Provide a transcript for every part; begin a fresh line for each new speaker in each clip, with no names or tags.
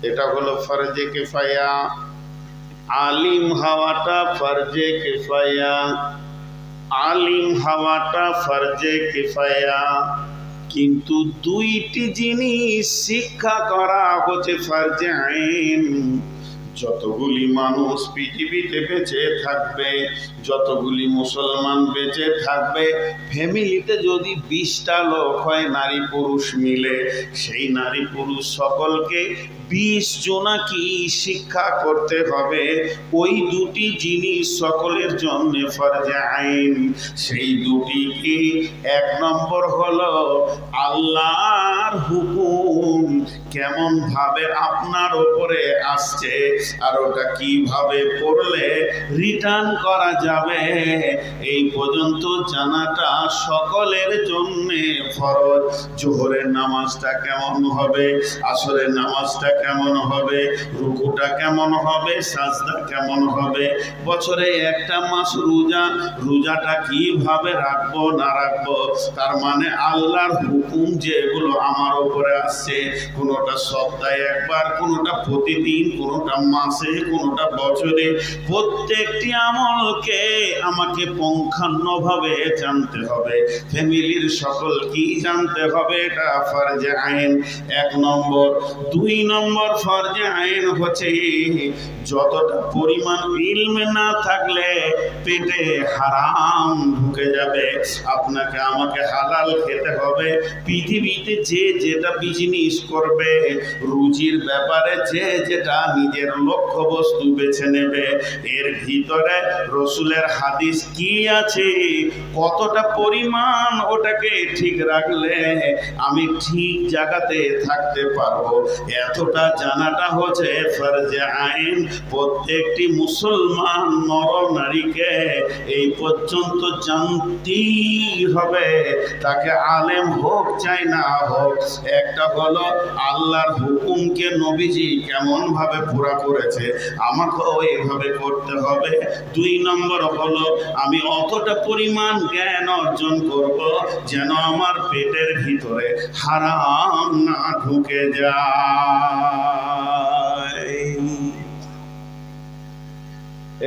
এটা হলো ফরজে কিফায়া। আলিম হওয়াটা ফরজে কিফায়া, আলিম হওয়াটা ফরজে কিফায়া, কিন্তু দুইটি জিনিস শিক্ষা করা হচ্ছে ফরজে আইন। যতগুলি মানুষ পৃথিবীতে বেঁচে থাকবে, যতগুলি মুসলমান বেঁচে থাকবে, ফ্যামিলিতে যদি 20টা লোক হয় নারী পুরুষ মিলে, সেই নারী পুরুষ সকলকে 20 জনাকি শিক্ষা করতে হবে ওই দুটি জিনিস সকলের জন্য ফরজে আইন। সেই দুটি কি? এক নম্বর হলো আল্লাহর হুকুম কেমন ভাবে আপনার উপরে আসছে, আর ওটা কিভাবে পড়লে রিটার্ন করা যাবে, এই পর্যন্ত জানাটা সকলের জন্য ফরজ। জোহরের নামাজটা কেমন হবে, আসরের নামাজটা কেমন হবে, রুকুটা কেমন হবে, সাজদা কেমন হবে, বছরে একটা মাস রোজা, রোজাটা কিভাবে রাখবো না রাখবো, তার মানে আল্লাহর হুকুম যেগুলো আমার উপরে আসছে, কোনোটা সপ্তাহে একবার, কোনোটা প্রতিদিন, কোনোটা মাসে, কোনোটা বছরে, প্রত্যেকটি আমলকে আমাকে পুঙ্খানুভাবে জানতে হবে। ফ্যামিলির সকল কি জানতে হবে, এটা ফরজে আইন এক নম্বর। 2 নম্বর ফরজে আইন হচ্ছে যতটা পরিমাণ ইলম না থাকলে পেটে হারাম ঢুকে যাবে। আপনাকে আমাকে হালাল খেতে হবে। পৃথিবীতে যে যেটা বিজনেস করবে, রুজির ব্যাপারে যে যেটা নিজের লক্ষ্য বস্তু বেছে নেবে, এর ভিতরে রসুলের হাদিস কি আছে, কতটা পরিমাণ ওটাকে ঠিক রাখলে আমি ঠিক জায়গাতে থাকতে পারবো, এতটা জানাটা হচ্ছে ফরজে আইন। প্রত্যেকটি মুসলমান নর নারীকে এই পর্যন্ত জানতেই হবে, তাকে আলেম হোক চাই না হোক। একটা হলো আল্লাহর হুকুমকে নবীজি কেমন ভাবে পুরা করেছে, আমাকেও এইভাবে করতে হবে। 2 নম্বর হলো আমি অতটা পরিমাণ জ্ঞান অর্জন করব যেন আমার পেটের ভিতরে হারাম না ঢুকে যায়।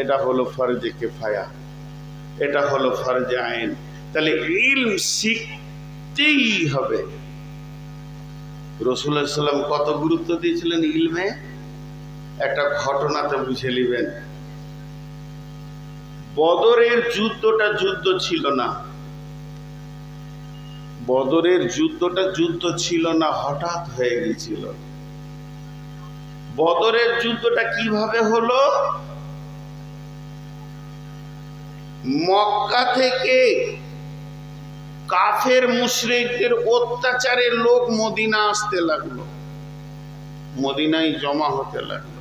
এটা হলো ফরজে কিফায়া, এটা হলো ফরজে আইন। তাহলে ইলম শিখতেই হবে। রাসূলুল্লাহ সাল্লাল্লাহু আলাইহি ওয়াসাল্লাম কত গুরুত্ব দিয়েছিলেন ইলমে, একটা ঘটনাতে বুঝে নেবেন। বদরের যুদ্ধটা যুদ্ধ ছিল না, বদরের যুদ্ধটা যুদ্ধ ছিল না, হঠাৎ হয়ে গিয়েছিল। বদরের যুদ্ধটা কিভাবে হলো? মক্কা থেকে কাফের মুশরিকদের অত্যাচারে লোক মদিনা আসতে লাগলো, মদিনায় জমা হতে লাগলো।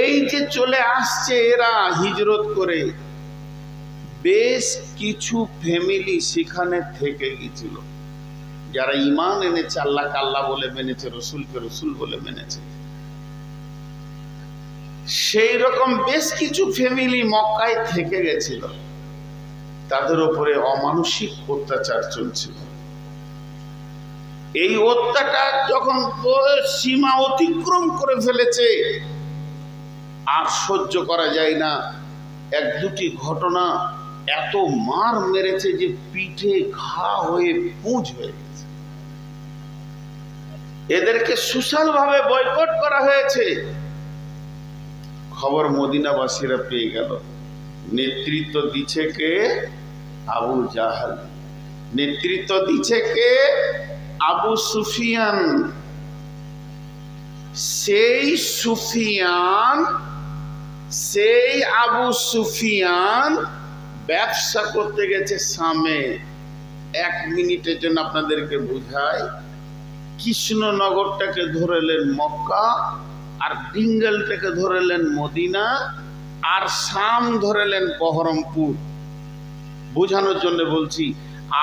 এই যে চলে আসছে এরা হিজরত করে, বেশ কিছু ফ্যামিলি সেখানে থেকে গিয়েছিল, যারা ঈমান এনেছে, আল্লাহকে আল্লাহ বলে মেনেছে, রসুলকে রসুল বলে মেনেছে। সেই রকম বেশ কিছু ফ্যামিলি মক্কায় থেকে গেছিল, তাদের উপরে অমানসিক অত্যাচার চলছিল। এই অত্যাচার যখন সীমা অতিক্রম করে ফেলেছে, আর সহ্য করা যায় না। 1-2টি ঘটনা এত মার মেরেছে যে পিঠে ঘা হয়ে পুঁজ হয়ে গেছে। এদেরকে সোশ্যাল ভাবে বয়কট করা হয়েছে। খবর মদিনাবাসীরা পেয়ে গেল। নেতৃত্ব দিচ্ছে কে? আবু জাহাল। নেতৃত্ব দিচ্ছে কে? আবু সুফিয়ান। সেই সুফিয়ান, সেই আবু সুফিয়ান ব্যবসা করতে গেছে শামে। 1 মিনিটের জন্য আপনাদেরকে বুঝাই। কৃষ্ণনগরটাকে ধরেলেন মক্কা, আর ডিঙ্গলটাকে ধরেলেন মদিনা, আর শাম ধরেলেন বহরমপুর। বোঝানোর জন্য বলছি,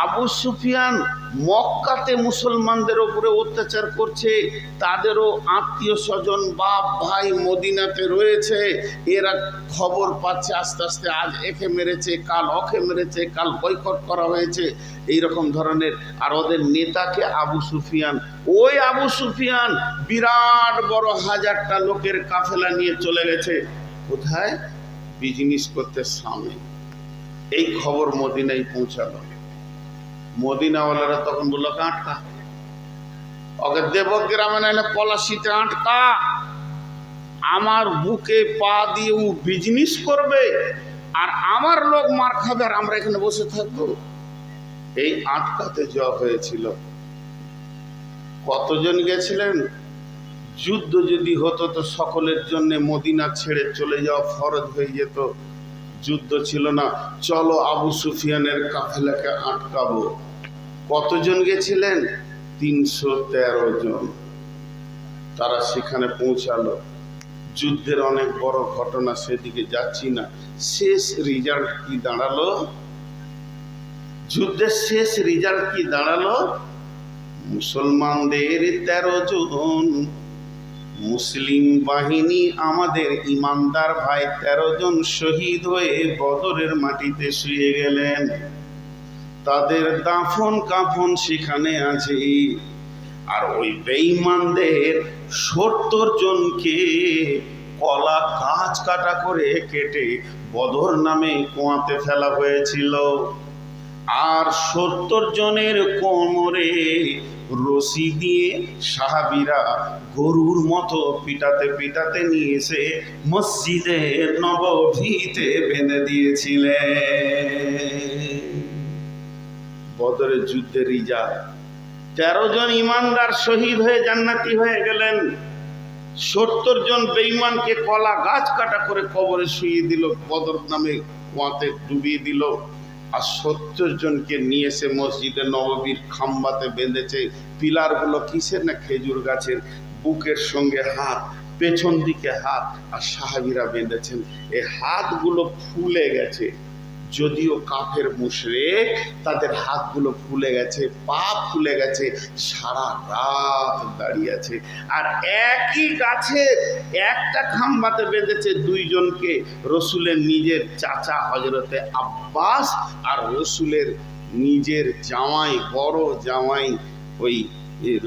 আবু সুফিয়ান মক্কাতে মুসলমানদের উপরে অত্যাচার করছে, তাদেরও আত্মীয় স্বজন বাপ ভাই মদিনাতে রয়েছে, এরা খবর পাচ্ছে আস্তে আস্তে, আজ একে মেরেছে, কাল ওকে মেরেছে, কাল বয়কট করা হয়েছে, এইরকম ধরনের। আর ওদের নেতাকে আবু সুফিয়ান, ওই আবু সুফিয়ান বিরাট বড় 1000টা লোকের কাফেলা নিয়ে চলে গেছে কোথায়? বিজনেস করতে সামনে। এই খবর মদিনায় পৌঁছালো। মদিনাওয়ালারা তখন বললো আটকা, ওকে দেবগ্রামে নাহলে পলাশিতে আটকা, আমার বুকে পা দিয়ে ও বিজনেস করবে আর আমার লোক মার খাবে আর আমরা এখানে বসে থাকবো। এই আটকাতে যাওয়া হয়েছিল। কতজন গেছিলেন? যুদ্ধ যদি হতো তো সকলের জন্য মদিনা ছেড়ে চলে যাওয়া ফরজ হয়ে যেত। যুদ্ধ ছিল না, চলো আবু সুফিয়ানের কাফেলাকে আটকাবো। কতজন গেছিলেন? 313 জন। তারা সেখানে পৌঁছালো। যুদ্ধের অনেক বড় ঘটনা, সেদিকে যাচ্ছি না। শেষ রেজাল্ট কি দাঁড়ালো? যুদ্ধের শেষ রেজাল্ট কি দাঁড়ালো? মুসলমানদের 13 জন, মুসলিম বাহিনী আমাদের ইমানদার ভাই 13 জন শহীদ হয়ে বদরের মাটিতে শুয়ে গেলেন। তাদের দাফন কাফন সেখানে আছে। আর ওই বেঈমানদের 70 জনকে কলা গাছ কাটা করে কেটে বদর নামে কুয়াতে ফেলা হয়েছিল। আর 70 জনের কোমরে রশি দিয়ে সাহাবীরা গরুর মতো পিটাতে পিটাতে নিয়ে এসে মসজিদে নববীতে বেঁধে দিয়েছিলেন। বদরের যুদ্ধের রিজাল্ট, 13 জন ইমানদার শহীদ হয়ে জান্নাতি হয়ে গেলেন। 70 জন বেঈমানকে কলা গাছ কাটা করে কবরে শুইয়ে দিল, বদর নামে কুয়াতে ডুবিয়ে দিল। আর 70 জনকে নিয়ে এসে মসজিদে নববীর খাম্বাতে বেঁধেছে। পিলারগুলো কিসের? না খেজুর গাছের। বুকের সঙ্গে হাত, পেছন দিকে হাত, আর সাহাবীরা বেঁধেছেন। এই হাতগুলো ফুলে গেছে, যদিও কাফের মুশরিক, তাদের হাতগুলো ফুলে গেছে, পা ফুলে গেছে, সারা রাত দাঁড়িয়ে আছে। আর একই গাছের একটা খাম্বাতে বেঁধেছে 2 জনকে, রসুলের নিজের চাচা হযরতে আব্বাস আর রসুলের নিজের জামাই, বড় জামাই ওই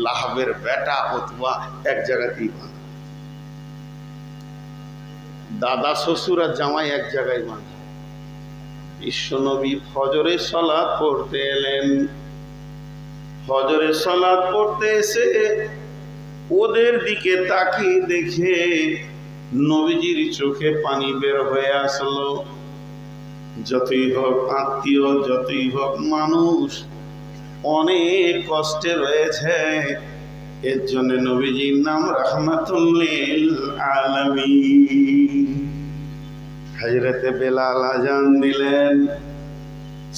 লাহাবের বেটা, অথবা এক জায়গাতেই বাঁধা। দাদা শ্বশুর আর জামাই এক জায়গায় বাঁধা। বিশ্বনবী ফজরের সালাত পড়তে এলেন। ফজরের সালাত পড়তে এসে ওদের দিকে তাকিয়ে দেখে নবীজির চোখে পানি বের হয়ে আসলো। যতই হোক আত্মীয়, যতই হোক মানুষ, অনেক কষ্টে রয়েছে। এর জন্য নবীজির নাম রাহমাতুল লিল আলামিন। হযরতে বেলাল আযান দিলেন।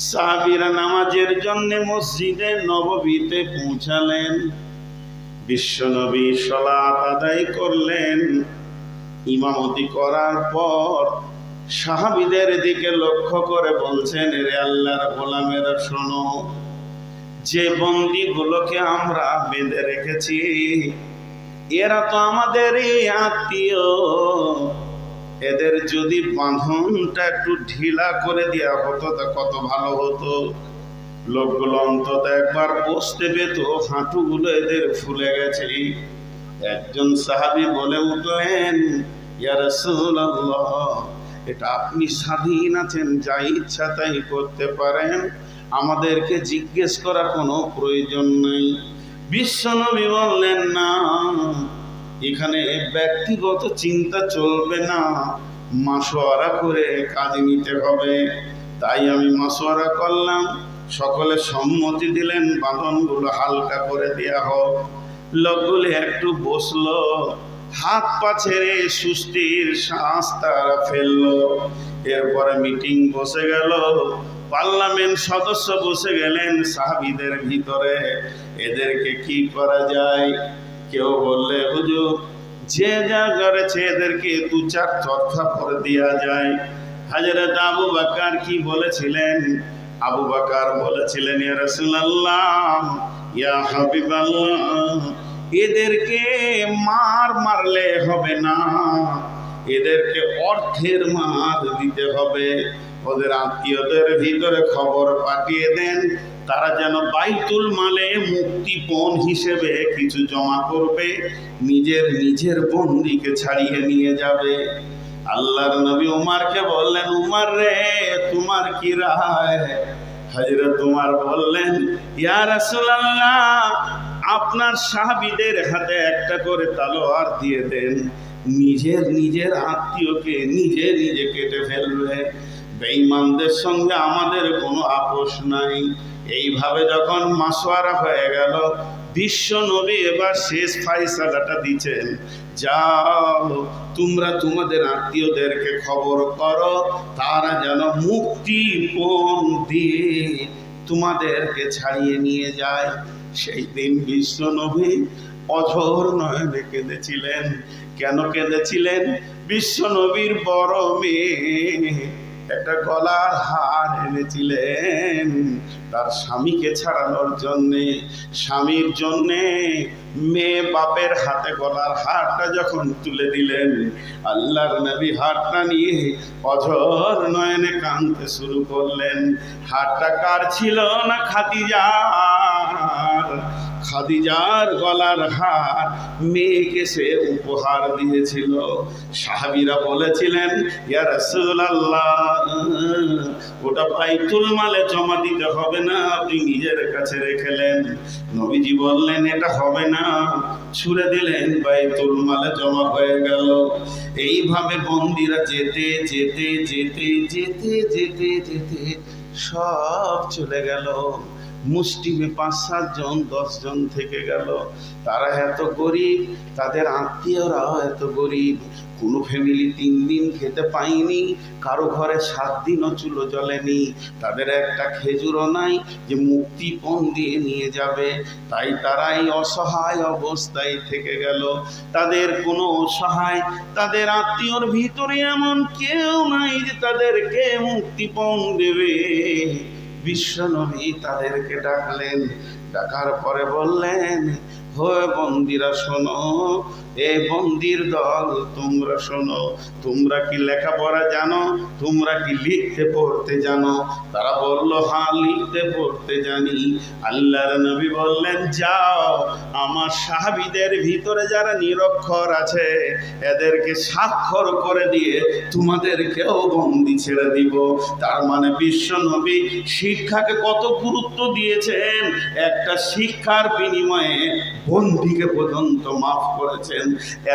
সাহাবীরা নামাজের জন্য মসজিদে নববীতে পৌঁছালেন। বিশ্বনবী সালাত আদায় করলেন। ইমামতি করার পর সাহাবীদের দিকে লক্ষ্য করে বলছেন, রে আল্লাহর গোলামেরা শোনো, যে বন্দীগুলোকে আমরা বেঁধে রেখেছি এরা তো আমাদেরই আত্মীয়। এদের যদি বাঁধনটা একটু ঢিলা করে দেওয়া হতো তা কত ভালো হতো। লোকগুলো অন্তত একবার বসতে পেত, হাঁটুগুলো এদের ফুলে গেছে। একজন সাহাবী বলে উঠলেন, ইয়া রাসূলুল্লাহ, এটা আপনি স্বাধীন আছেন, যা ইচ্ছা তাই করতে পারেন, আমাদেরকে জিজ্ঞেস করার কোনো প্রয়োজন নেই। বিশ্বনবী বললেন, না, এখানে ব্যক্তিগত চিন্তা চলবে না, মাশওয়ারা করে কাজ নিতে হবে। তাই আমি মাশওয়ারা করলাম, সকলে সম্মতি দিলেন বাঁধনগুলো হালকা করে দেয়া হোক। লোকগুলি একটু বসলো, হাত পা ছেড়ে সুস্থির শ্বাস তারা ফেললো। এরপরে মিটিং বসে গেল, পার্লামেন্ট সদস্য বসে গেলেন সাহাবীদের ভিতরে। এদেরকে কি করা যায়? কেউ বললে, হুজুর, যে যা করেছে এদেরকে 2-4 চরকা করে দেওয়া যায়। হযরত আবু বকর কি বলেছিলেন? আবু বকর বলেছিলেন, ইয়া রাসূলুল্লাহ, ইয়া হাবিবাল্লাহ, এদেরকে মারলে হবে না, এদেরকে অর্থের মার দিতে হবে। ওদের আত্মীয়দের ভিতরে খবর পাঠিয়ে দেন, তারা যেন বাইতুল মালে মুক্তিপণ হিসেবে কিছু জমা করবে, নিজের বন্দীকে ছাড়িয়ে নিয়ে যাবে। আল্লাহর নবী উমারকে বললেন, উমার রে, তোমার কি রায়? হযরত উমার বললেন, ইয়া রাসূলুল্লাহ, আপনার সাহাবীদের হাতে একটা করে তলোয়ার দিয়ে দেন, নিজের আত্মীয়কে নিজে কেটে ফেলবে। বেঈমানদের সঙ্গে আমাদের কোনো আপোষ নাই। এইভাবে যখন মাসওয়ারা হয়ে গেল, বিশ্ব নবী এবার শেষ ফায়সালাটা দিচ্ছেন, যাও তোমরা তোমাদের আত্মীয়দেরকে খবর করো, তারা যেন মুক্তিপণ দিয়ে তোমাদেরকে ছাড়িয়ে নিয়ে যায়। সেই দিন বিশ্ব নবী অঝোর নয়নে কেঁদেছিলেন। কেন কেঁদেছিলেন? বিশ্ব নবীর বড় মেয়ে একটা গলার হার এনেছিলেন তার স্বামীকে ছাড়ানোর জন্যে। স্বামীর জন্যে মেয়ে বাপের হাতে গলার হারটা যখন তুলে দিলেন, আল্লাহর নবী হারটা নিয়ে অঝোর নয়নে কাঁদতে শুরু করলেন। হারটা কার ছিল? না খাদিজার। খাদিজার গলার হার মেয়েকে সে উপহার দিয়েছিল। সাহাবীরা বলেছিলেন, ইয়া রাসূলুল্লাহ, ওটা বাইতুল মালে জমা দিতে হবে না, আপনি নিজের কাছে রেখেলেন। নবীজি বললেন, এটা হবে না, ছুড়ে দিলেন, বাইতুল মালে জমা হয়ে গেল। এইভাবে বন্দীরা যেতে যেতে যেতে যেতে যেতে যেতে সব চলে গেল। মুষ্টিমে 5-7 জন 10 জন থেকে গেল। তারা এত গরিব, তাদের আত্মীয়রাও এত গরিব। কোনো ফ্যামিলি 3 দিন খেতে পায়নি, কারো ঘরে 7 দিনও চুলো জ্বলেনি, তাদের একটা খেজুরও নাই যে মুক্তিপণ দিয়ে নিয়ে যাবে। তাই তারা এই অসহায় অবস্থায় থেকে গেল। তাদের কোনো অসহায়, তাদের আত্মীয়র ভিতরে এমন কেউ নাই যে তাদেরকে মুক্তিপণ দেবে। বিশ্বনবী তাদেরকে ডাকলেন, ডাকার পরে বললেন, হে বন্দীরা শোনো, এ বন্দির দল, তোমরা শোনো, তোমরা কি লেখাপড়া জানো? তোমরা কি লিখতে পড়তে জানো? তারা বলল, হ্যাঁ, লিখতে পড়তে জানি। আল্লাহর নবী বললেন, যাও, আমার সাহাবীদের ভিতরে যারা নিরক্ষর আছে এদেরকে স্বাক্ষর করে দিয়ে তোমাদেরকেও বন্দি ছেড়ে দিব। তার মানে বিশ্ব নবী শিক্ষাকে কত গুরুত্ব দিয়েছেন। একটা শিক্ষার বিনিময়ে বন্দিকে পর্যন্ত মাফ করেছেন।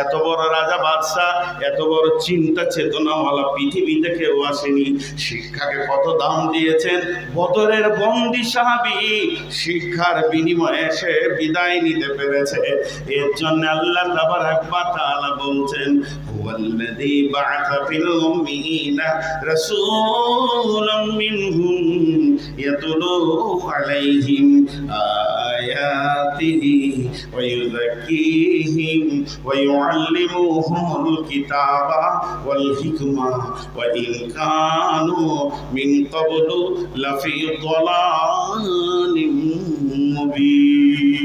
এত বড় রাজা বাদশাহ, এত বড় চিন্তা চেতনাওয়ালা পৃথিবীতে কেউ আসেনি। শিক্ষাকে কত দাম দিয়েছেন। বদরের বন্দি সাহাবী শিক্ষার বিনিময়ে সে বিদায় নিতে পেরেছে। এর জন্য আল্লাহ তাবারাক ওয়া তাআলা বলছেন, হুয়াল্লাযী বা'আসা ফিল উম্মিয়িনা রাসূলাম মিনহুম ইয়াতুলু আলাইহিম আয়াতিহি ওয়া ইউযাক্কিহিম ওয়া ইউআল্লিমুহুমুল কিতাবা ওয়াল হিকমা ওয়া ইন কানু মিন ক্বাবলু লাফি যালালিম মুবিন।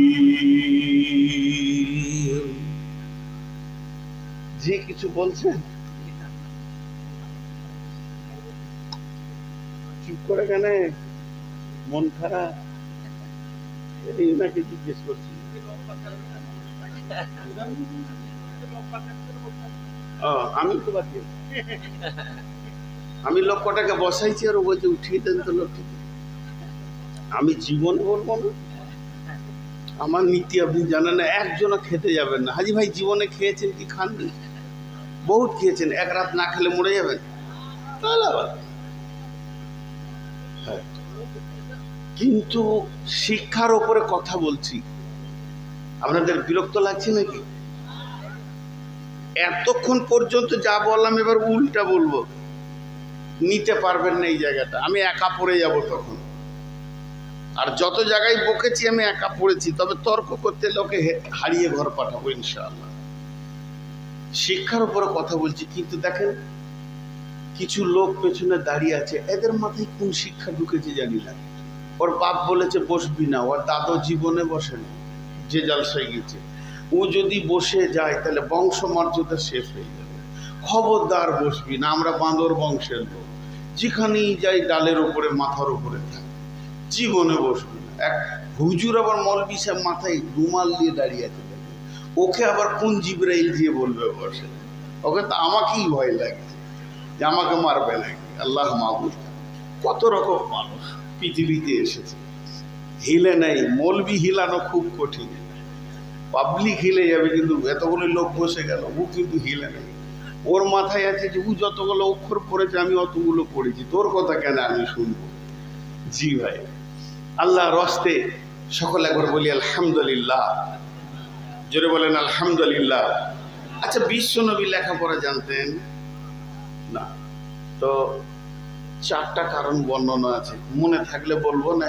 যে কিছু বলছেন চুপ করে কেন? মন খারাপ? এই নাকি জিজ্ঞেস করছি। আমি তো বাদ দিই, আমি লক্ষ্যটাকে বসাইছি আর ও বলছে উঠিয়ে দেন তো লক্ষ্য। আমি জীবনে বলবো না, আমার নীতি আপনি জানেন না। একজনও খেতে যাবেন না। হাজি ভাই জীবনে খেয়েছেন কি খাননি? বহুত খেয়েছেন। এক রাত না খেলে মরে যাবেন, তাহলে আবার। হ্যাঁ, কিন্তু শিক্ষার ওপরে কথা বলছি, আপনাদের বিরক্ত লাগছে নাকি? এতক্ষণ পর্যন্ত যা বললাম এবার উল্টা বলবো, নিতে পারবেন না এই জায়গাটা। আমি একা পড়ে যাব তখন। আর যত জায়গায় বকেছি আমি একা পড়েছি, তবে তর্ক করতে লোকে হারিয়ে ঘর পাঠাবো ইনশাআল্লাহ। শিক্ষার উপরে কথা বলছি, কিন্তু দেখেন কিছু লোক পেছনে দাঁড়িয়ে আছে, এদের মাথায় কোন শিক্ষা ঢুকেছে জানি না। ওর বাপ বলেছে বসবি না, ওর দাদু জীবনে বসে না, যে জলসায় গেছে। ও যদি বসে যায় তাহলে বংশমর্যাদা শেষ হয়ে যাবে। খবরদার বসবি না, আমরা বাঁদর বংশের লোক, যেখানেই যাই ডালের উপরে মাথার উপরে থাকে, জীবনে বসবি না। এক হুজুর আবার মৌলভী সাহেব মাথায় রুমাল দিয়ে দাঁড়িয়ে আছে, ওকে আবার কোন জিবরাইল দিয়ে বলবে বসে? ওকে তো আমাকেই ভয় লাগছে যে আমাকে মারবে নাকি। আল্লাহ মাহবুব, কত রকম মানুষ পৃথিবীতে এসেছে, হিলে নেই। মৌলবি হিলানো খুব কঠিন, পাবলিক হিলে যাবে, কিন্তু এতগুলো লোক বসে গেল, ও কিন্তু হিলে নেই। ওর মাথায় আছে যে ও যতগুলো অক্ষর পড়েছে আমি অতগুলো পড়েছি, তোর কথা কেন আমি শুনবো? জি ভাই, আল্লাহ রস্তে সকলে একবার বলি আলহামদুলিল্লাহ, জোরে বলেন আলহামদুলিল্লাহ। আচ্ছা, বিশ্বনবী লেখাপড়া জানতেন না? তো 4টা কারণ বর্ণনা আছে, মনে থাকলে বলবো, না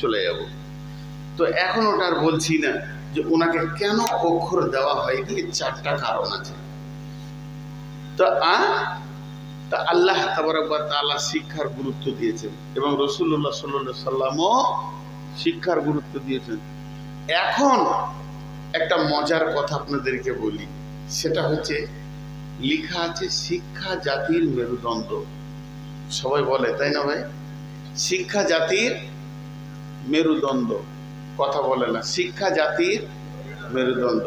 চলে যাব। তো এখন ওটা আর বলছি না যে ওনাকে কেন অক্ষর দেওয়া হয়নি, 4টা কারণ আছে। তো তা আল্লাহ তাবারক ওয়া তাআলা শিক্ষার গুরুত্ব দিয়েছেন এবং রাসূলুল্লাহ সাল্লাল্লাহু আলাইহি সাল্লামও শিক্ষার গুরুত্ব দিয়েছেন। এখন একটা মজার কথা আপনাদেরকে বলি, সেটা হচ্ছে লেখা আছে শিক্ষা জাতির মেরুদণ্ড। সবাই বলে, তাই না ভাই? শিক্ষা জাতির মেরুদণ্ড, কথা বলে না, শিক্ষা জাতির মেরুদণ্ড।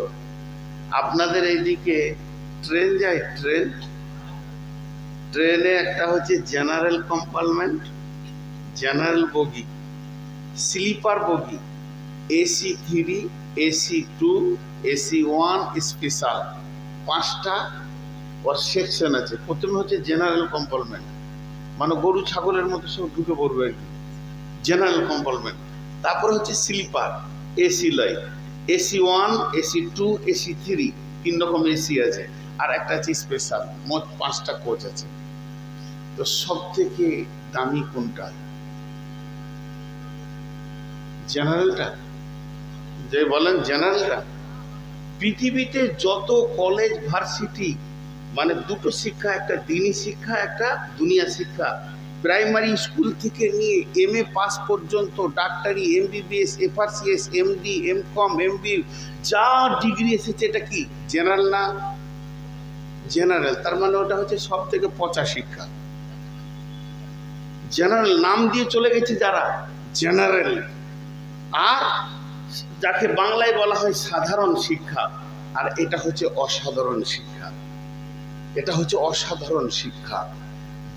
আপনাদের এইদিকে ট্রেন যায়, ট্রেনে একটা হচ্ছে জেনারেল কম্পার্টমেন্ট, জেনারেল বগি, স্লিপার বগি, AC3, AC2, AC1, স্পেশাল, 5টা ওর সেকশন আছে। প্রথমে হচ্ছে জেনারেল কম্পার্টমেন্ট, মানে গরু ছাগলের মতো সব ঢুকে পড়বে আর কি, জেনারেল কম্পার্টমেন্ট। তারপরে হচ্ছে স্লিপার, AC লাই, AC1, AC2, AC3, 3 রকম এসি আছে। আর একটা আছে স্পেশাল, মোট 5টা কোচ আছে। তো সব থেকে দামি কোনটা? জেনারেলটা। যে বলেন জেনারেলটা। পৃথিবীতে যত কলেজ ভার্সিটি, মানে দুটো শিক্ষা, একটা দ্বীনি শিক্ষা, একটা দুনিয়া শিক্ষা, প্রাইমারি স্কুল থেকে নিয়ে MA পাস পর্যন্ত, ডাক্তারি, MBBS, FRCS, MD, MCom, MBA, যা ডিগ্রি এসেছে, এটা কি জেনারেল না? জেনারেল। তার মানে ওটা হচ্ছে সব থেকে পচা শিক্ষা। জেনারেল নাম দিয়ে চলে গেছে যারা, জেনারেল। আর যাকে বাংলায় বলা হয় সাধারণ শিক্ষা, আর এটা হচ্ছে অসাধারণ শিক্ষা। এটা হচ্ছে অসাধারণ শিক্ষা।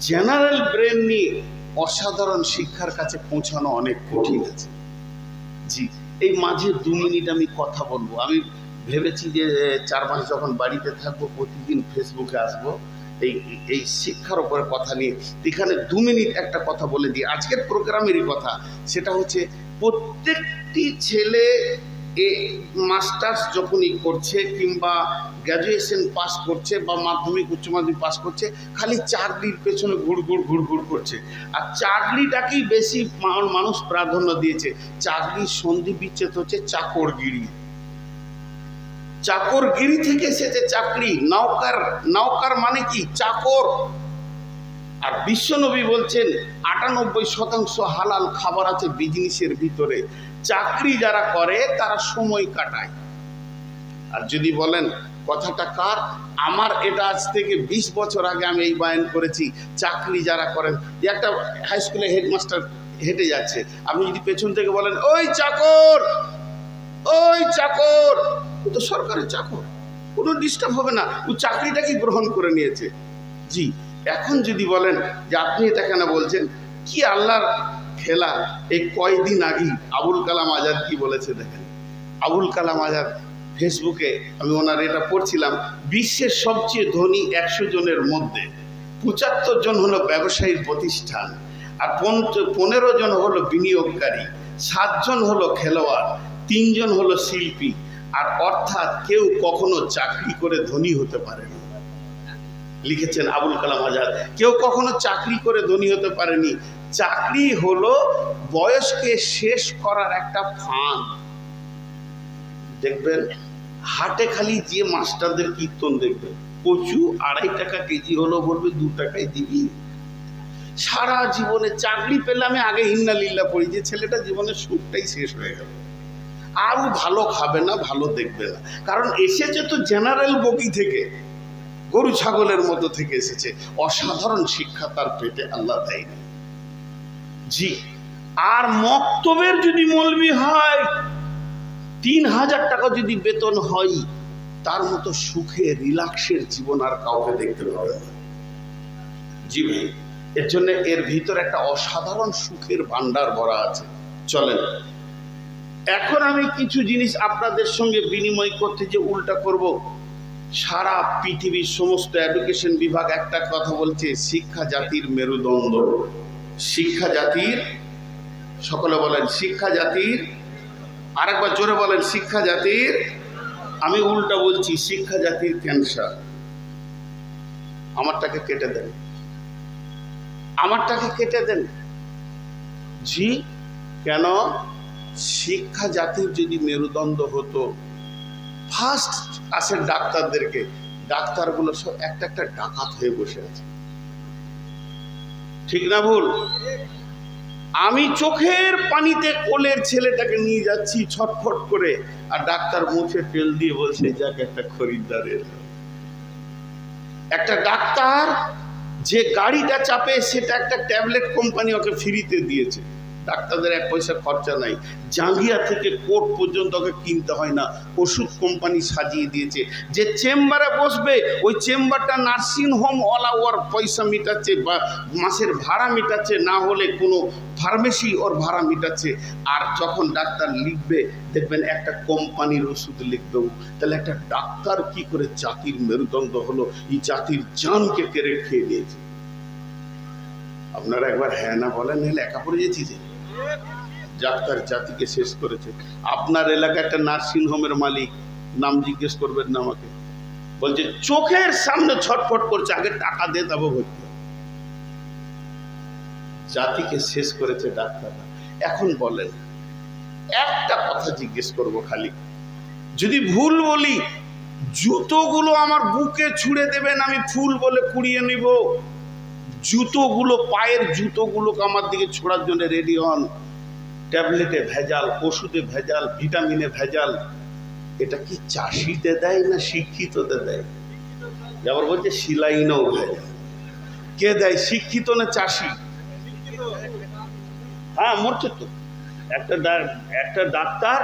জেনারেল ব্রেন নিয়ে অসাধারণ শিক্ষার কাছে পৌঁছানো অনেক কঠিন আছে। জি, এই মাঝে 2 মিনিট আমি কথা বলবো। আমি ভেবেছি যে 4 মাস যখন বাড়িতে থাকবো, প্রতিদিন ফেসবুকে আসবো এই শিক্ষার উপরে কথা নিয়ে। এখানে 2 মিনিট একটা কথা বলে দিই, আজকের প্রোগ্রামেরই কথা। সেটা হচ্ছে প্রত্যেকটি ছেলে মাস্টার্স যখনই করছে, কিংবা গ্র্যাজুয়েশন পাস করছে, বা মাধ্যমিক উচ্চ মাধ্যমিক পাস করছে, খালি চাকরির পেছনে ঘুরঘুর করছে। আর চাকরিটাকেই বেশি মানুষ প্রাধান্য দিয়েছে। চাকরির সন্ধি বিচ্ছেদ হচ্ছে চাকরগিরি। চাকরগিরি থেকে এসেছে চাকরি। নওকার মানে কি? চাকর। আর বিশ্বনবী বলছেন 98% হালাল খাবার আছে বিজনেসের ভিতরে। চাকরি যারা করে তারা সময় কাটায়। আর যদি বলেন কথাটা কার, আমার এটা আজ থেকে 20 বছর আগে আমি এই বয়ান করেছি। চাকরি যারা করেন, একটা হাই স্কুলে হেডমাস্টার হেঁটে যাচ্ছে, আপনি যদি পেছন থেকে বলেন ওই চাকর, ওই চাকর, ও তো সরকারের চাকর, কোনো ডিস্টার্ব হবে না, ও চাকরিটাকে গ্রহণ করে নিয়েছে। জি, এখন যদি বলেন যে আপনি এটা কেন বলছেন, কি আল্লাহর খেলা। এই কয়েকদিন আগেই আবুল কালাম আজাদ কি বলেছে দেখেন। আবুল কালাম আজাদ ফেসবুকে, আমি ওনার এটা পড়ছিলাম, বিশ্বের সবচেয়ে ধনী 100 জনের মধ্যে 75 জন হলো ব্যবসায়ী প্রতিষ্ঠান, আর 15 জন হলো বিনিয়োগকারী, 7 জন হলো খেলোয়াড়, 3 জন হলো শিল্পী। আর অর্থাৎ কেউ কখনো চাকরি করে ধনী হতে পারেনি, লিখেছেন আবুল কালাম আজাদ। কেউ কখনো চাকরি করে ধনী হতে পারেনি। চাকরি হলো বয়সকে শেষ করার একটা ফান্ড। দেখবেন হাটে খালি যে মাস্টারদের কীর্তন দেখবেন, কচু 2.5 টাকা কেজি হলো, বলবে 2 টাকায় দিবি। সারা জীবনে চাকরি পেলে আমি আগে ইন্নালিল্লাহ পড়ি যে ছেলেটা জীবনের সুখটাই শেষ হয়ে গেল, আরও ভালো খাবে না, ভালো দেখবে না। কারণ এসেছে তো জেনারেল বগি থেকে, গরু ছাগলের মতো থেকে এসেছে। অসাধারণ শিক্ষা তার পেটে আল্লাহ দেয়নি। জি, আর মক্তবের যদি মৌলবি হয়, 3000 টাকা যদি বেতন হয়, তার মতো সুখে রিল্যাক্সের জীবন আর কাউকে দেখতে পাবে না। জি ভাই, এর জন্য এর ভিতরে একটা অসাধারণ সুখের ভান্ডার ভরা আছে। চলেন এখন আমি কিছু জিনিস আপনাদের সঙ্গে বিনিময় করতে যে উল্টা করব। সারা পৃথিবীর সমস্ত এডুকেশন বিভাগ একটা কথা বলছে, শিক্ষা জাতির মেরুদণ্ড। শিক্ষা জাতির, সকলে বলেন শিক্ষা জাতির, আরেকবার জোরে বলেন শিক্ষা জাতির। আমি উল্টা বলছি, শিক্ষা জাতির ক্যান্সার। আমারটাকে কেটে দেন, আমারটাকে কেটে দেন। জি, কেন? শিক্ষা জাতির যদি মেরুদণ্ড হতো, ফার্স্ট আসেন ডাক্তারদেরকে, ডাক্তারগুলো সব একটা একটা ডাকাত হয়ে বসে আছে, ঠিক না ভুল? আমি চোখের পানিতে কোলের ছেলেটাকে নিয়ে যাচ্ছি ছটফট করে, আর ডাক্তার মুখে তেল দিয়ে বলছে যাক একটা খরিদ্দার এলো। একটা ডাক্তার যে গাড়িটা চাপে সেটা একটা ট্যাবলেট কোম্পানি ওকে ফ্রিতে দিয়েছে, ডাক্তারদের 1 পয়সা খরচা নাই। জাঙ্গিয়া থেকে কোর্ট পর্যন্ত ওকে কিনতে হয় না, ওষুধ কোম্পানি সাজিয়ে দিয়েছে। যে চেম্বারে বসবে ওই চেম্বারটা নার্সিং হোম ওয়ালা ওর পয়সা মিটাচ্ছে বা মাসের ভাড়া মিটাচ্ছে, না হলে কোনো ফার্মেসি ওর ভাড়া মিটাচ্ছে। আর যখন ডাক্তার লিখবে দেখবেন একটা কোম্পানির ওষুধ লিখবে। তাহলে একটা ডাক্তার কি করে জাতির মেরুদণ্ড হলো, এই জাতির জানকে কেড়ে খেয়ে নিয়েছে। আপনারা একবার হ্যাঁ না বলেন, লেখা পড়ে গেছি যে ডাক্তার জাতিকে শেষ করেছে। আপনার এলাকায় একটা নার্সিং হোমের মালিক, নাম জিজ্ঞেস করবেন না আমাকে, বলছে চোখের সামনে ছটফট করছে, আগে টাকা দিয়ে দেবো ভর্তি। জাতিকে শেষ করেছে ডাক্তাররা। এখন বলেন, একটা কথা জিজ্ঞেস করব খালি, যদি ভুল বলি জুতোগুলো আমার বুকে ছুঁড়ে দেবেন, আমি ফুল বলে কুড়িয়ে নিব। জুতোগুলো, পায়ের জুতোগুলোকে আমার দিকে ছোড়ার জন্য রেডি হন। ট্যাবলেটে ভেজাল, ওষুধে ভেজাল, ভিটামিনে ভেজাল। এটা কি চাষিতে দেয় না শিক্ষিততে দেয়? আবার বলছে সিলাইনও ভেজাল। কে দেয়, শিক্ষিত না চাষি? হ্যাঁ, মরছে তো। একটা ডাক্তার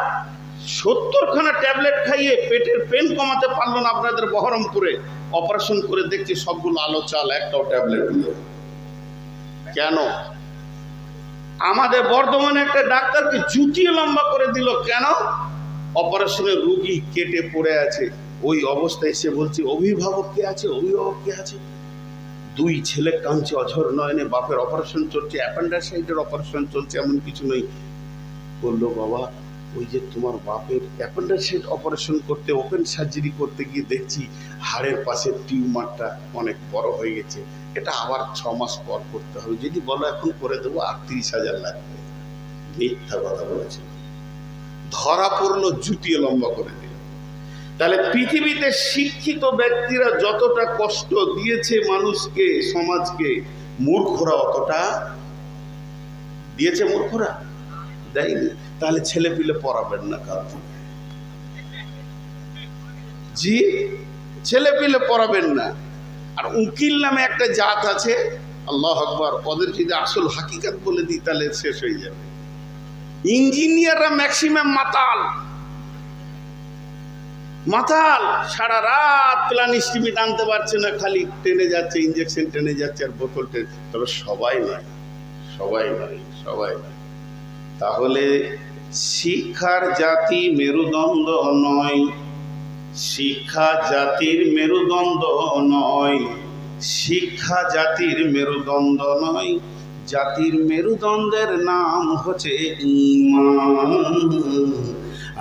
70খানা ট্যাবলেট খাইয়ে পেটের পেন কমাতে পারলো না। আপনাদের বহরমপুরে অপারেশন করে দেখছি সবগুলো আলো চাল, একটাও ট্যাবলেট নেই। কেন? আমাদের বর্ধমানে একটা ডাক্তারকে জুতিয়ে লম্বা করে দিল। কেন? অপারেশনে রুগী কেটে পড়ে আছে, ওই অবস্থায় এসে বলছে অভিভাবক কে আছে, অভিভাবক কে আছে? 2 ছেলে কাঁদছে অঝর নয়নে, বাপের অপারেশন চলছে, অ্যাপেন্ডিসাইটের অপারেশন চলছে, এমন কিছু নেই। বললো বাবা, ওই যে তোমার বাপের অ্যাপেন্ডিসাইট অপারেশন করতে, ওপেন সার্জারি করতে গিয়ে দেখছি হাড়ের পাশে টিউমারটা অনেক বড় হয়ে গেছে, এটা আবার 6 মাস পর করতে হবে। যদি বলো এখন করে দেবো, 38,000 লাগবে। মিথ্যা কথা বলেছে, ধরা পড়লো, জুতিয়ে লম্বা করে দিল। তাহলে পৃথিবীতে শিক্ষিত ব্যক্তিরা যতটা কষ্ট দিয়েছে মানুষকে, সমাজকে, মূর্খরা অতটা দিয়েছে? মূর্খরা দেয়নি। তাহলে ছেলে পিলে পড়াবেন না কার? জি, ছেলে পিলে পড়াবেন না। আর উকিল নামে একটা জাত আছে, আল্লাহ আকবার, ওদের যদি আসল হাকিকাত বলে দিই তাহলে শেষ হয়ে যাবে। ইঞ্জিনিয়াররা ম্যাক্সিমাম মাতাল, মাতাল, সারা রাত প্ল্যান এস্টিমেট আনতে পারছে না, খালি টেনে যাচ্ছে, ইঞ্জেকশন টেনে যাচ্ছে আর বোতল টেনে। তবে সবাই নয়, সবাই নয়, সবাই নয়। তাহলে শিক্ষার জাতি মেরুদণ্ড নয়, শিক্ষা জাতির মেরুদণ্ড নয়, শিক্ষা জাতির মেরুদণ্ড নয়। জাতির মেরুদণ্ডের নাম হচ্ছে ঈমান।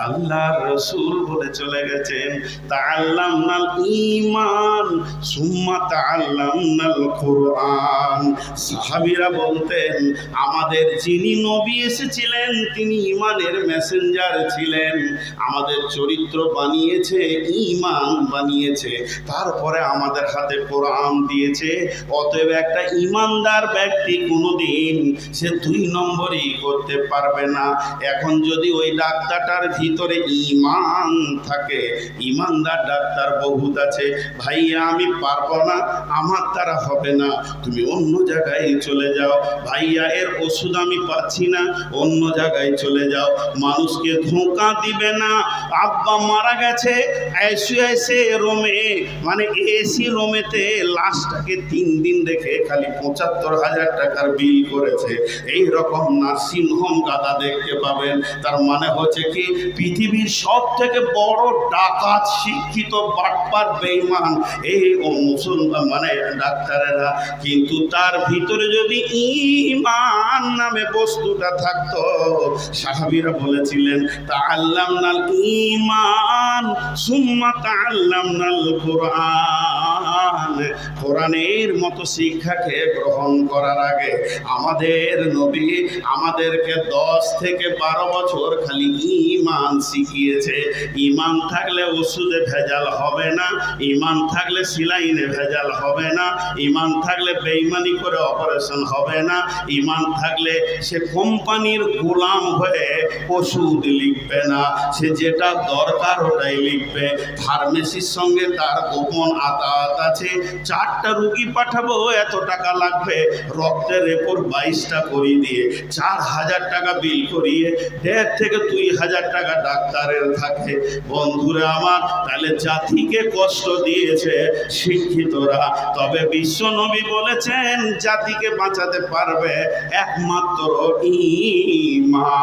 আল্লাহর রাসূল বলে চলে গেছেন, তাআল্লামনাল ঈমান সুম্মা তাআল্লামনাল কুরআন। সাহাবীরা বলতেন, আমাদের যিনি নবী এসেছিলেন তিনি ঈমানের মেসেঞ্জার ছিলেন, আমাদের চরিত্র বানিয়েছে, ঈমান বানিয়েছে, তারপরে আমাদের হাতে কোরআন দিয়েছে। অতএব একটা ঈমানদার ব্যক্তি কোনোদিন সে 2 নম্বরই করতে পারবে না। এখন যদি ওই ডাক্তারটার ভিতরে ঈমান থাকে, ঈমানদার ডাক্তার বহুত আছে, ভাইয়া আমি পারবো না, আমার দ্বারা হবে না, তুমি অন্য জায়গায় চলে যাও, ভাইয়া এর ওষুধ আমি পাচ্ছি না, অন্য জায়গায় চলে যাও। মানুষকে ধোঁকা দিবে না। আব্বা মারা গেছে এসে রোমে, মানে এসি রোমেতে লাশটাকে 3 দিন রেখে খালি 75,000 টাকার বিল করেছে। এই রকম নার্সিংহোম গাদা দেখতে পাবেন। তার মানে হচ্ছে কি, পৃথিবীর সব থেকে বড় ডাকাত, শিক্ষিত, বাটপার, বেঈমান এই মুসলমান মানে ডাক্তারেরা। কিন্তু তার ভিতরে যদি ঈমান নামে বস্তুটা থাকতো, সাহাবীরা বলেছিলেন, তাআল্লামনাল ঈমান সুম্মা তাআল্লামনাল কুরআন। কোরআনের মতো শিক্ষাকে গ্রহণ করার আগে আমাদের নবী আমাদেরকে 10 থেকে 12 বছর খালি ঈমান শিখিয়েছে। ঈমান থাকলে ওষুধে ভেজাল হবে না, ঈমান থাকলে সিলাইনে ভেজাল হবে না, ঈমান থাকলে বেঈমানি করে অপারেশন হবে না, ঈমান থাকলে সে কোম্পানির গোলাম হয়ে ওষুধ লিখবে না, সে যেটা দরকার ওটাই লিখবে। ফার্মেসির সঙ্গে তার গোপন আতাত আছে, 4টা রুগী পাঠাবো, এত টাকা লাগবে, রক্তের রিপোর্ট 22টা করিয়ে দিয়ে 4,000 টাকা বিল করিয়ে 1,500 থেকে 2,000 টাকা ডাক্তারের থাকে। বন্ধুরা আমার, তাহলে জাতিকে কষ্ট দিয়েছে শিক্ষিতরা। তবে বিশ্ব নবী বলেছেন, জাতিকে বাঁচাতে পারবে একমাত্র ঈমান।